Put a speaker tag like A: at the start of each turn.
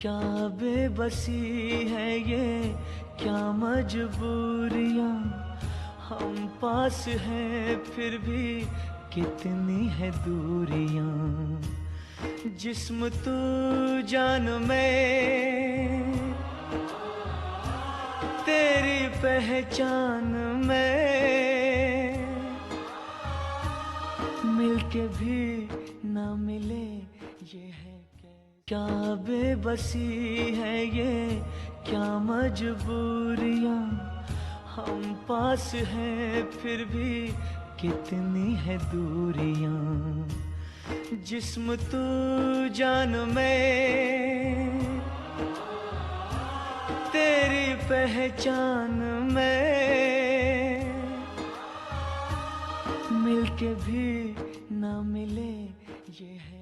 A: क्या बेबसी है ये, क्या मजबूरियां, हम पास हैं फिर भी कितनी है दूरियां। जिस्म तू जान मैं, तेरी पहचान मैं, मिलके भी ना मिले ये है क्या बेबसी है ये, क्या मजबूरियां, हम पास हैं फिर भी कितनी है दूरियां। जिस्म तू जान मैं, तेरी पहचान मैं, मिलके भी ना मिले ये है